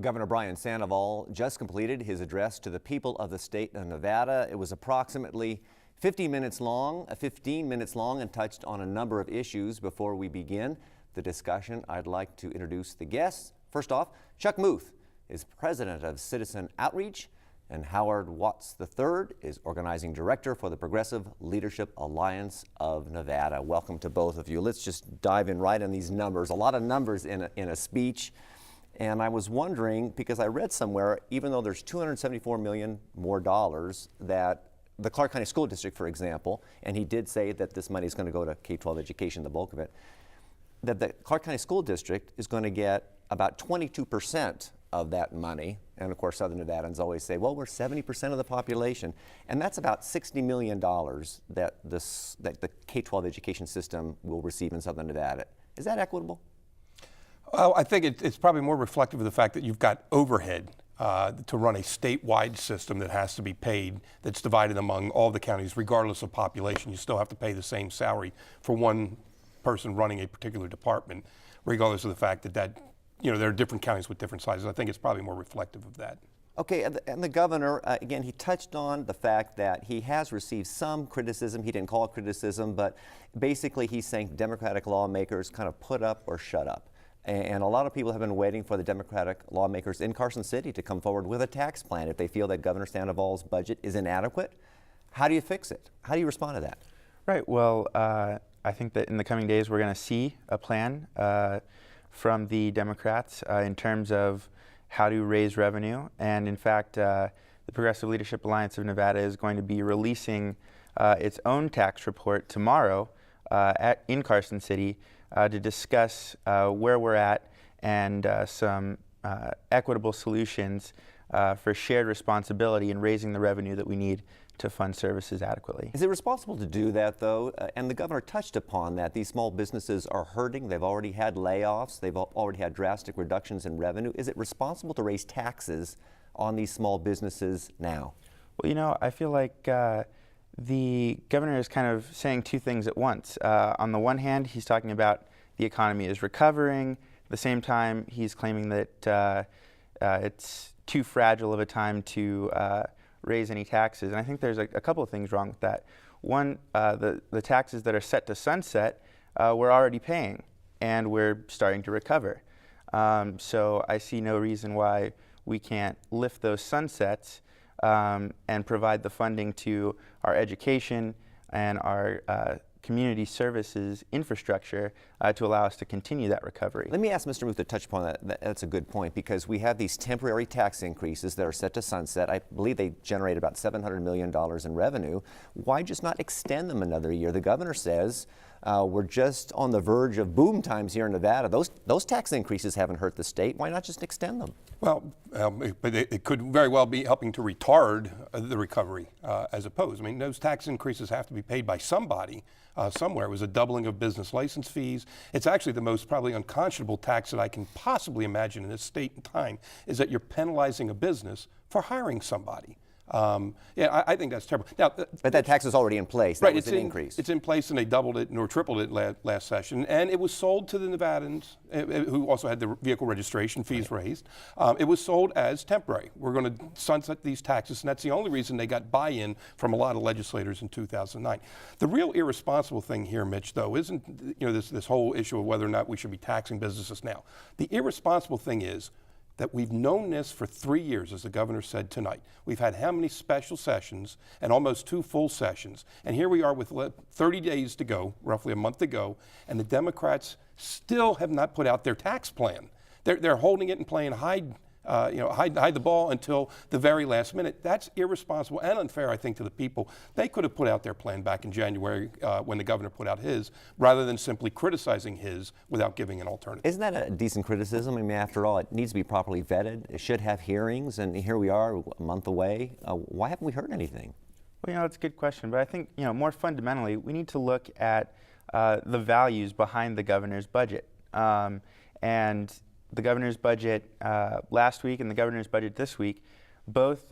Governor Brian Sandoval just completed his address to the people of the state of Nevada. It was approximately 15 minutes long, and touched on a number of issues. Before we begin the discussion, I'd like to introduce the guests. First off, Chuck Muth is president of Citizen Outreach, and Howard Watts III is organizing director for the Progressive Leadership Alliance of Nevada. Welcome to both of you. Let's just dive in right on these numbers. A lot of numbers in a speech. And I was wondering, because I read somewhere, even though there's $274 million more dollars that the Clark County School District, for example, and he did say that this money is going to go to K-12 education, the bulk of it, that the Clark County School District is going to get about 22% of that money. And of course, Southern Nevadans always say, well, we're 70% of the population. And that's about $60 million that the K-12 education system will receive in Southern Nevada. Is that equitable? Well, I think it's probably more reflective of the fact that you've got overhead to run a statewide system that has to be paid, that's divided among all the counties, regardless of population. You still have to pay the same salary for one person running a particular department, regardless of the fact that there are different counties with different sizes. I think it's probably more reflective of that. Okay, and the governor, again, he touched on the fact that he has received some criticism. He didn't call it criticism, but basically he's saying Democratic lawmakers kind of put up or shut up. And a lot of people have been waiting for the Democratic lawmakers in Carson City to come forward with a tax plan if they feel that Governor Sandoval's budget is inadequate. How do you fix it? How do you respond to that? Right. Well, I think that in the coming days we're going to see a plan from the Democrats in terms of how to raise revenue. And in fact, the Progressive Leadership Alliance of Nevada is going to be releasing its own tax report tomorrow in Carson City to discuss where we're at and some equitable solutions for shared responsibility in raising the revenue that we need to fund services adequately. Is it responsible to do that, though? And the governor touched upon that. These small businesses are hurting. They've already had layoffs. They've already had drastic reductions in revenue. Is it responsible to raise taxes on these small businesses now? Well, I feel like the governor is kind of saying two things at once. On the one hand, he's talking about the economy is recovering. At the same time, he's claiming that it's too fragile of a time to raise any taxes. And I think there's a couple of things wrong with that. One, the taxes that are set to sunset, we're already paying, and we're starting to recover. So I see no reason why we can't lift those sunsets and provide the funding to our education and our community services infrastructure to allow us to continue that recovery. Let me ask Mr. Muth to touch upon that. That's a good point, because we have these temporary tax increases that are set to sunset. I believe they generate about $700 million in revenue. Why just not extend them another year? The governor says we're just on the verge of boom times here in Nevada. Those tax increases haven't hurt the state. Why not just extend them? Well, but it could very well be helping to retard the recovery as opposed. I mean, those tax increases have to be paid by somebody somewhere. It was a doubling of business license fees. It's actually the most probably unconscionable tax that I can possibly imagine in this state and time, is that you're penalizing a business for hiring somebody. I think that's terrible. Now, but that tax is already in place. That was an increase. It's in place, and they doubled it or tripled it last session. And it was sold to the Nevadans, who also had the vehicle registration fees raised. It was sold as temporary. We're going to sunset these taxes, and that's the only reason they got buy-in from a lot of legislators in 2009. The real irresponsible thing here, Mitch, though, isn't this whole issue of whether or not we should be taxing businesses now. The irresponsible thing is that we've known this for 3 years, as the governor said tonight. We've had how many special sessions and almost 2 full sessions. And here we are with 30 days to go, roughly a month to go, and the Democrats still have not put out their tax plan. They're holding it and playing hide the ball until the very last minute. That's irresponsible and unfair, I think, to the people. They could have put out their plan back in January when the governor put out his, rather than simply criticizing his without giving an alternative. Isn't that a decent criticism? I mean, after all, it needs to be properly vetted. It should have hearings, and here we are a month away. Why haven't we heard anything? Well, it's a good question, but I think, more fundamentally, we need to look at the values behind the governor's budget. And the governor's budget last week and the governor's budget this week both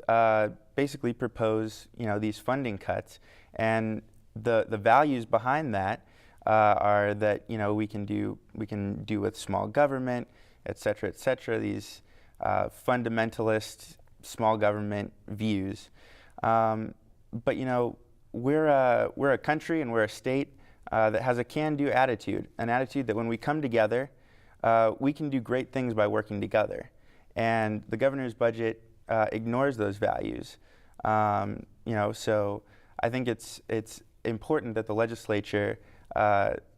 basically propose, these funding cuts, and the values behind that are that we can do with small government, et cetera, these fundamentalist, small government views. But you know, we're a country and we're a state that has a can-do attitude, an attitude that when we come together, we can do great things by working together. And the governor's budget ignores those values. You know, so I think it's important that the legislature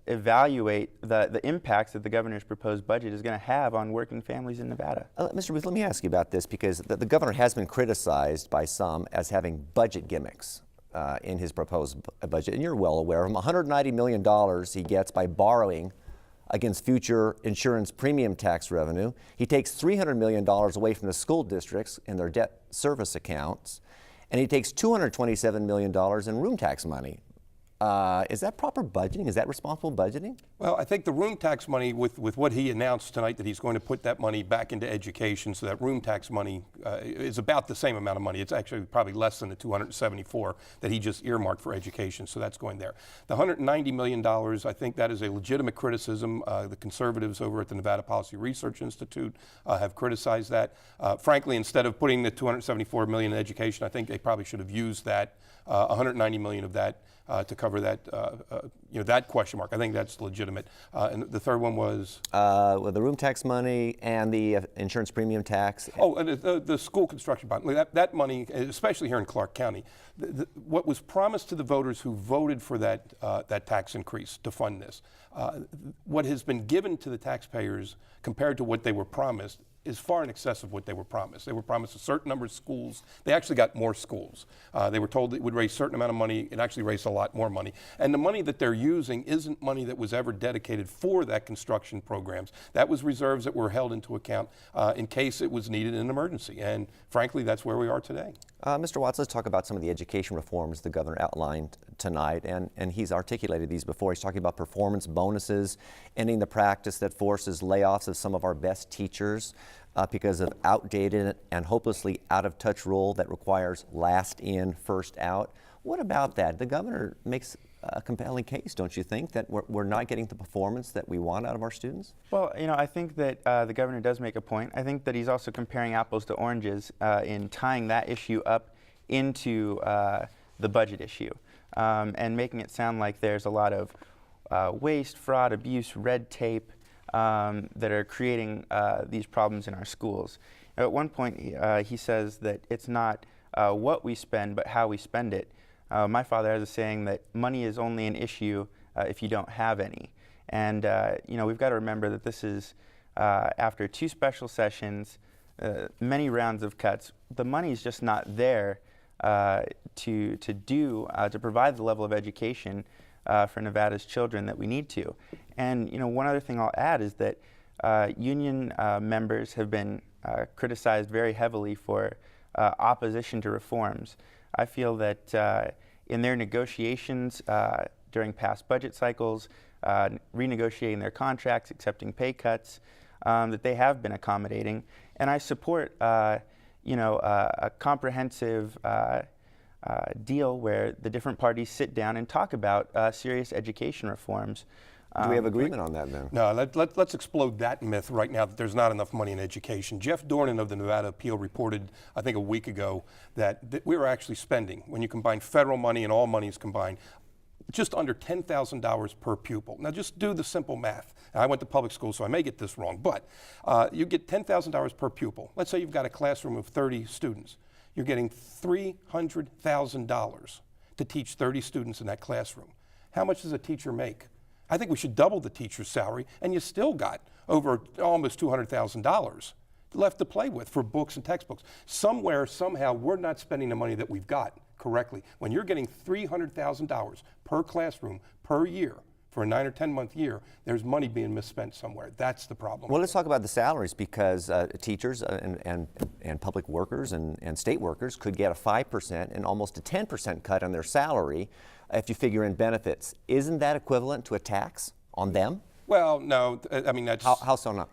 evaluate the impacts that the governor's proposed budget is going to have on working families in Nevada. Mr. Booth, let me ask you about this, because the governor has been criticized by some as having budget gimmicks in his proposed budget, and you're well aware of them. $190 million he gets by borrowing against future insurance premium tax revenue. He takes $300 million away from the school districts in their debt service accounts, and he takes $227 million in room tax money. Is that proper budgeting? Is that responsible budgeting? Well, I think the room tax money, with what he announced tonight, that he's going to put that money back into education, so that room tax money is about the same amount of money. It's actually probably less than the 274 that he just earmarked for education, so that's going there. The $190 million, I think that is a legitimate criticism. The conservatives over at the Nevada Policy Research Institute have criticized that. Frankly, instead of putting the $274 million in education, I think they probably should have used that, $190 million of that, to cover that, that question mark. I think that's legitimate. And the third one was? Well, the room tax money and the insurance premium tax. Oh, and the school construction bond. That money, especially here in Clark County, what was promised to the voters who voted for that tax increase to fund this, what has been given to the taxpayers compared to what they were promised is far in excess of what they were promised. They were promised a certain number of schools. They actually got more schools. They were told it would raise a certain amount of money. It actually raised a lot more money. And the money that they're using isn't money that was ever dedicated for that construction programs. That was reserves that were held into account in case it was needed in an emergency. And frankly, that's where we are today. Mr. Watts, let's talk about some of the education reforms the governor outlined tonight, and he's articulated these before. He's talking about performance bonuses, ending the practice that forces layoffs of some of our best teachers because of outdated and hopelessly out-of-touch rule that requires last in, first out. What about that? The governor makes a compelling case, don't you think, that we're not getting the performance that we want out of our students? Well, you know, I think that the governor does make a point. I think that he's also comparing apples to oranges in tying that issue up into the budget issue and making it sound like there's a lot of waste, fraud, abuse, red tape that are creating these problems in our schools. At one point, he says that it's not what we spend, but how we spend it. My father has a saying that money is only an issue if you don't have any. And, you know, we've got to remember that this is after 2 special sessions, many rounds of cuts. The money is just not there to provide the level of education for Nevada's children that we need to. And, you know, one other thing I'll add is that union members have been criticized very heavily for opposition to reforms. I feel that in their negotiations during past budget cycles, renegotiating their contracts, accepting pay cuts, that they have been accommodating. And I support, a comprehensive deal where the different parties sit down and talk about serious education reforms. Do we have agreement on that then? No, let's explode that myth right now that there's not enough money in education. Jeff Dornan of the Nevada Appeal reported, I think a week ago, that we were actually spending, when you combine federal money and all monies combined, just under $10,000 per pupil. Now just do the simple math. I went to public school, so I may get this wrong, but you get $10,000 per pupil. Let's say you've got a classroom of 30 students. You're getting $300,000 to teach 30 students in that classroom. How much does a teacher make? I think we should double the teacher's salary, and you still got over almost $200,000 left to play with for books and textbooks. Somewhere, somehow, we're not spending the money that we've got correctly. When you're getting $300,000 per classroom per year for a 9 or 10 month year, there's money being misspent somewhere. That's the problem. Well, let's talk about the salaries, because teachers and public workers and state workers could get a 5% and almost a 10% cut on their salary if you figure in benefits. Isn't that equivalent to a tax on them? Well, no, I mean, that's... How so not?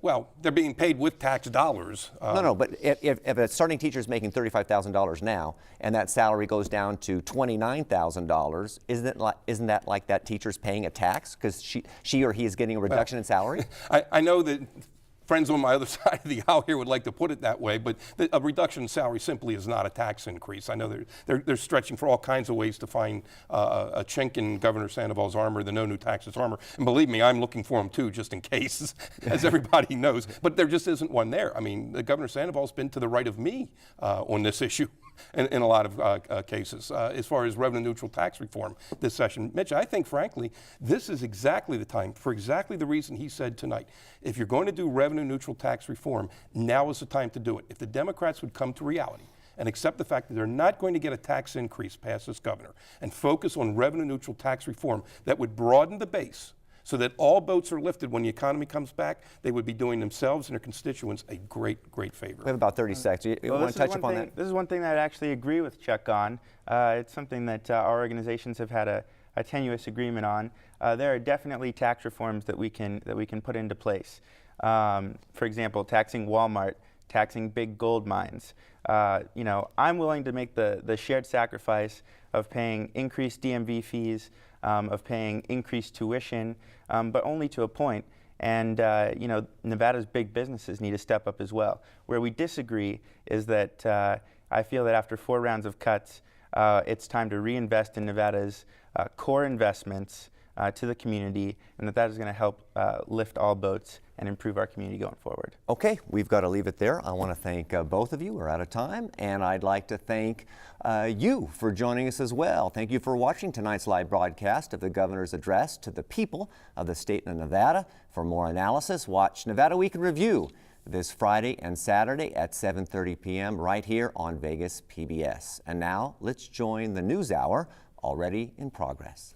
Well, they're being paid with tax dollars. No, but if a starting teacher is making $35,000 now, and that salary goes down to $29,000, isn't that like that teacher's paying a tax because she or he is getting a reduction in salary? I know that friends on my other side of the aisle here would like to put it that way, but a reduction in salary simply is not a tax increase. I know they're stretching for all kinds of ways to find a chink in Governor Sandoval's armor, the no new taxes armor. And believe me, I'm looking for them too, just in case, as everybody knows. But there just isn't one there. I mean, Governor Sandoval's been to the right of me on this issue. In a lot of cases, as far as revenue neutral tax reform this session. Mitch, I think, frankly, this is exactly the time, for exactly the reason he said tonight. If you're going to do revenue neutral tax reform, now is the time to do it. If the Democrats would come to reality and accept the fact that they're not going to get a tax increase past this governor and focus on revenue neutral tax reform that would broaden the base so that all boats are lifted when the economy comes back, they would be doing themselves and their constituents a great, great favor. We have about 30 seconds. You want to touch upon that? This is one thing that I actually agree with Chuck on. It's something that our organizations have had a tenuous agreement on. There are definitely tax reforms that we can put into place. For example, taxing Walmart, taxing big gold mines. You know, I'm willing to make the shared sacrifice of paying increased DMV fees, of paying increased tuition, but only to a point. And you know, Nevada's big businesses need to step up as well. Where we disagree is that I feel that after 4 rounds of cuts, it's time to reinvest in Nevada's core investments to the community, and that is going to help lift all boats and improve our community going forward. Okay, we've got to leave it there. I want to thank both of you. We're out of time, and I'd like to thank you for joining us as well. Thank you for watching tonight's live broadcast of the Governor's Address to the people of the state of Nevada. For more analysis, watch Nevada Week in Review this Friday and Saturday at 7:30 p.m. right here on Vegas PBS. And now, let's join the News Hour, already in progress.